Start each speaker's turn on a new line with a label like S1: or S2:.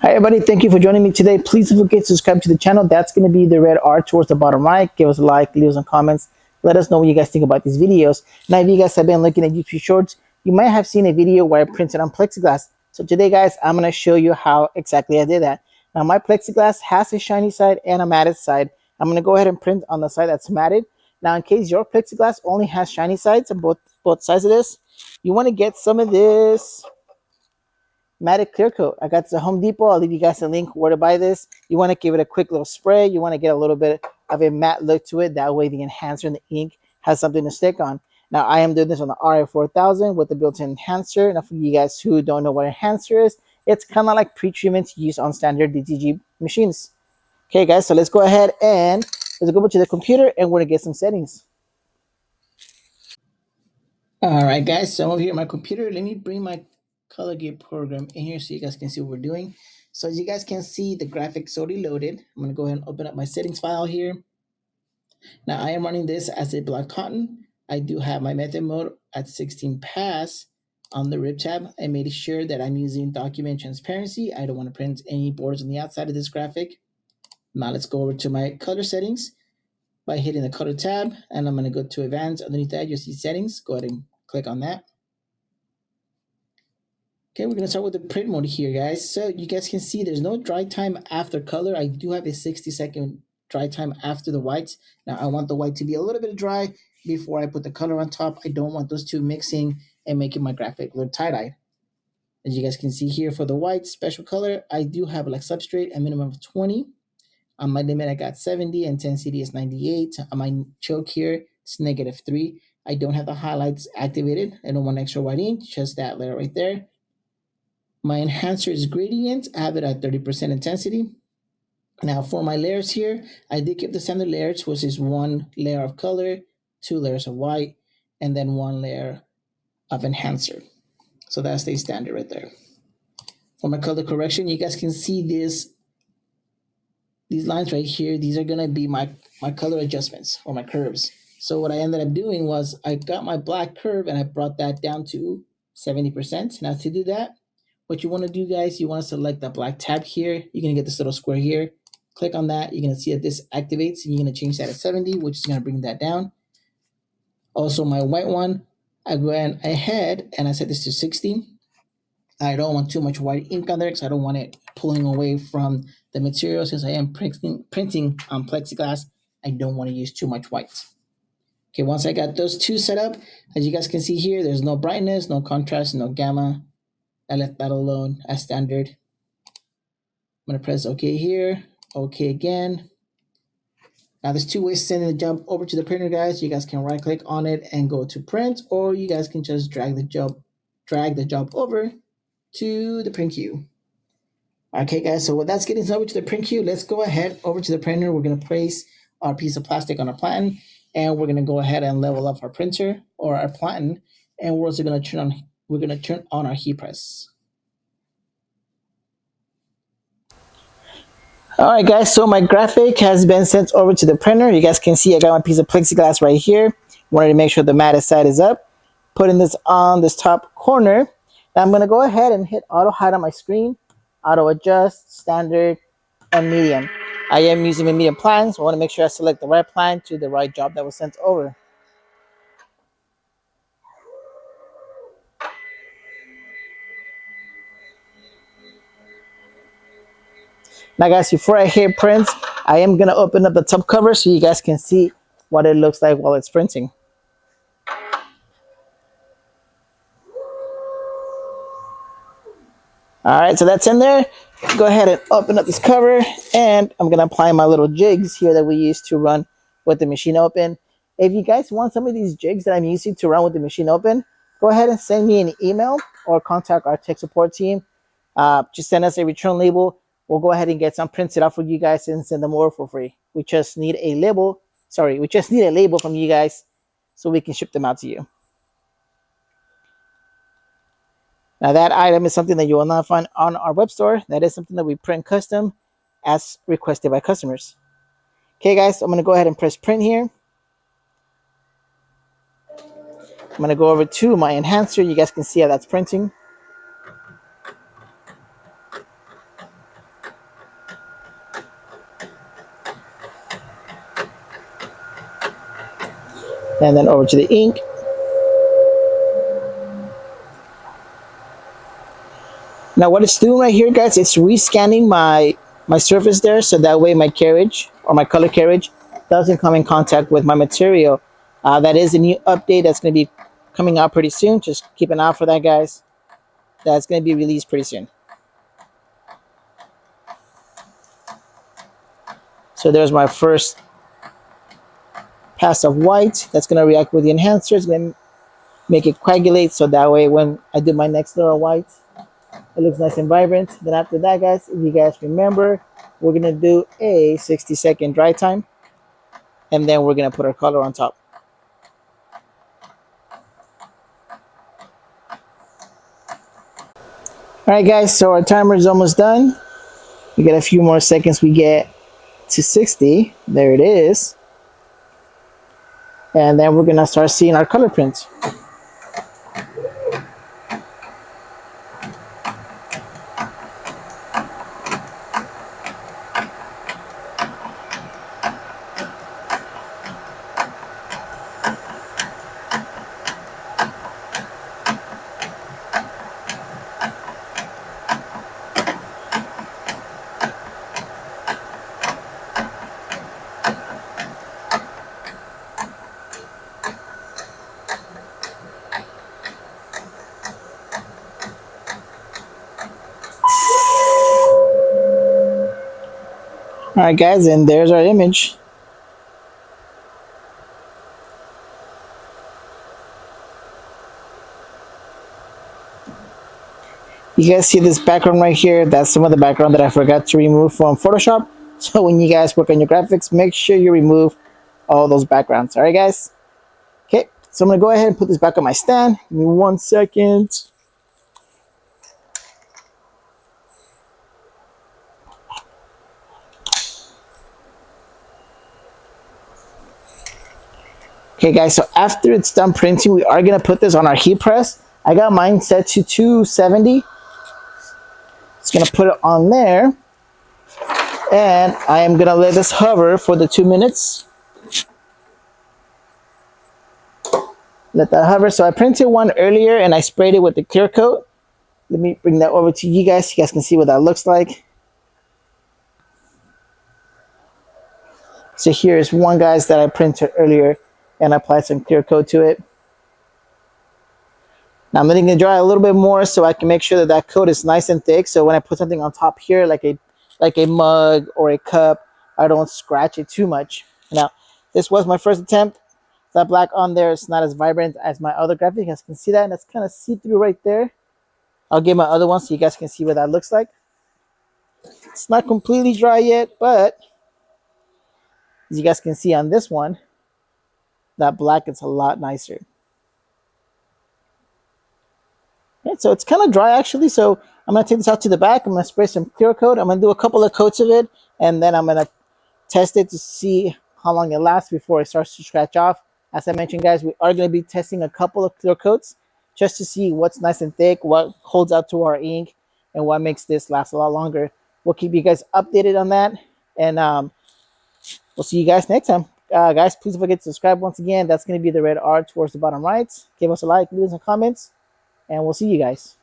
S1: Hi everybody, thank you for joining me today. Please don't forget to subscribe to the channel. That's going to be the red R towards the bottom right. Give us a like, leave us some comments. Let us know what you guys think about these videos. Now, if you guys have been looking at YouTube Shorts, you might have seen a video where I printed on Plexiglass. So today, guys, I'm going to show you how exactly I did that. Now, my Plexiglass has a shiny side and a matted side. I'm going to go ahead and print on the side that's matted. Now, in case your Plexiglass only has shiny sides on both sides of this, you want to get some of this matte clear coat. I got this at Home Depot. I'll leave you guys a link where to buy this. You want to give it a quick little spray. You want to get a little bit of a matte look to it. That way the enhancer and the ink has something to stick on. Now I am doing this on the RI4000 with the built-in enhancer. Now for you guys who don't know what enhancer is, it's kind of like pre-treatments used on standard DTG machines. Okay guys, so let's go ahead and let's go over to the computer and we're going to get some settings. All right guys, so I'm over here at my computer. Let me bring my ColorGATE program in here so you guys can see what we're doing. So as you guys can see, the graphics already loaded. I'm gonna go ahead and open up my settings file here. Now I am running this as a black cotton. I do have my method mode at 16 pass on the rip tab. I made sure that I'm using document transparency. I don't want to print any borders on the outside of this graphic. Now let's go over to my color settings by hitting the color tab, and I'm gonna go to advanced. Underneath that, you'll see settings. Go ahead and click on that. Okay, we're going to start with the print mode here, guys. So you guys can see there's no dry time after color. I do have a 60-second dry time after the whites. Now, I want the white to be a little bit dry before I put the color on top. I don't want those two mixing and making my graphic look tie-dyed. As you guys can see here for the white special color, I do have like substrate a minimum of 20. On my limit, I got 70, intensity is 98. On my choke here, it's -3. I don't have the highlights activated. I don't want extra white ink, just that layer right there. My enhancer is gradient. I have it at 30% intensity. Now for my layers here, I did keep the standard layers, which is 1 layer of color, 2 layers of white, and then 1 layer of enhancer. So that stays standard right there. For my color correction, you guys can see these lines right here. These are gonna be my color adjustments or my curves. So what I ended up doing was I got my black curve and I brought that down to 70%. Now to do that, what you want to do, guys, you want to select that black tab here. You're going to get this little square here. Click on that. You're going to see that this activates, and you're going to change that to 70, which is going to bring that down. Also, my white one, I went ahead and I set this to 60. I don't want too much white ink on there because I don't want it pulling away from the material. Since I am printing on Plexiglass, I don't want to use too much white. Okay, once I got those two set up, as you guys can see here, there's no brightness, no contrast, no gamma. I left that alone as standard. I'm going to press OK here, OK again. Now there's 2 ways to send the job over to the printer, guys. You guys can right click on it and go to print, or you guys can just drag the job over to the print queue. Okay, guys, so that's getting over to the print queue. Let's go ahead over to the printer. We're going to place our piece of plastic on our platen, and we're going to go ahead and level up our printer or our platen, and we're also going to turn on our heat press. All right, guys, so my graphic has been sent over to the printer. You guys can see I got my piece of Plexiglass right here. Wanted to make sure the matted side is up. Putting this on this top corner. Now I'm going to go ahead and hit auto hide on my screen, auto adjust, standard, and medium. I am using a medium plan, so I want to make sure I select the right plan to the right job that was sent over. Now guys, before I hit print, I am going to open up the top cover so you guys can see what it looks like while it's printing. All right, so that's in there. Go ahead and open up this cover, and I'm going to apply my little jigs here that we use to run with the machine open. If you guys want some of these jigs that I'm using to run with the machine open, go ahead and send me an email or contact our tech support team. Just send us a return label. We'll go ahead and get some printed out for you guys and send them over for free. We just need a label. Sorry, we just need a label from you guys so we can ship them out to you. Now that item is something that you will not find on our web store. That is something that we print custom as requested by customers. Okay guys, I'm gonna go ahead and press print here. I'm gonna go over to my enhancer. You guys can see how that's printing. and then over to the ink. Now what it's doing right here, guys, it's rescanning my surface there, so that way my carriage or my color carriage doesn't come in contact with my material. That is a new update that's going to be coming out pretty soon. Just keep an eye out for that, guys. That's going to be released pretty soon. So there's my first pass of white. That's going to react with the enhancer. It's going to make it coagulate, so that way when I do my next layer of white, it looks nice and vibrant. Then after that, guys, if you guys remember, we're going to do a 60-second dry time, and then we're going to put our color on top. Alright guys, so our timer is almost done. We got a few more seconds. We get to 60. There it is. And then we're going to start seeing our color print. Alright guys, and there's our image. You guys see this background right here? That's some of the background that I forgot to remove from Photoshop. So when you guys work on your graphics, make sure you remove all those backgrounds. Alright guys? Okay, so I'm going to go ahead and put this back on my stand. Give me 1 second. Okay guys, so after it's done printing, we are going to put this on our heat press. I got mine set to 270. It's going to put it on there. And I am going to let this hover for the 2 minutes. Let that hover. So I printed one earlier and I sprayed it with the clear coat. Let me bring that over to you guys so you guys can see what that looks like. So here's one, guys, that I printed earlier and I applied some clear coat to it. Now I'm letting it dry a little bit more so I can make sure that that coat is nice and thick. So when I put something on top here, like a mug or a cup, I don't scratch it too much. Now, this was my first attempt. That black on there is not as vibrant as my other graphic. You guys can see that, and that's kind of see-through right there. I'll get my other one so you guys can see what that looks like. It's not completely dry yet, but as you guys can see on this one, that black is a lot nicer. Okay, so it's kind of dry actually, so I'm going to take this out to the back. I'm going to spray some clear coat. I'm going to do a couple of coats of it, and then I'm going to test it to see how long it lasts before it starts to scratch off. As I mentioned, guys, we are going to be testing a couple of clear coats just to see what's nice and thick, what holds out to our ink, and what makes this last a lot longer. We'll keep you guys updated on that, and we'll see you guys next time. Guys, please don't forget to subscribe once again. That's going to be the red R towards the bottom right. Give us a like, leave us some comments, and we'll see you guys.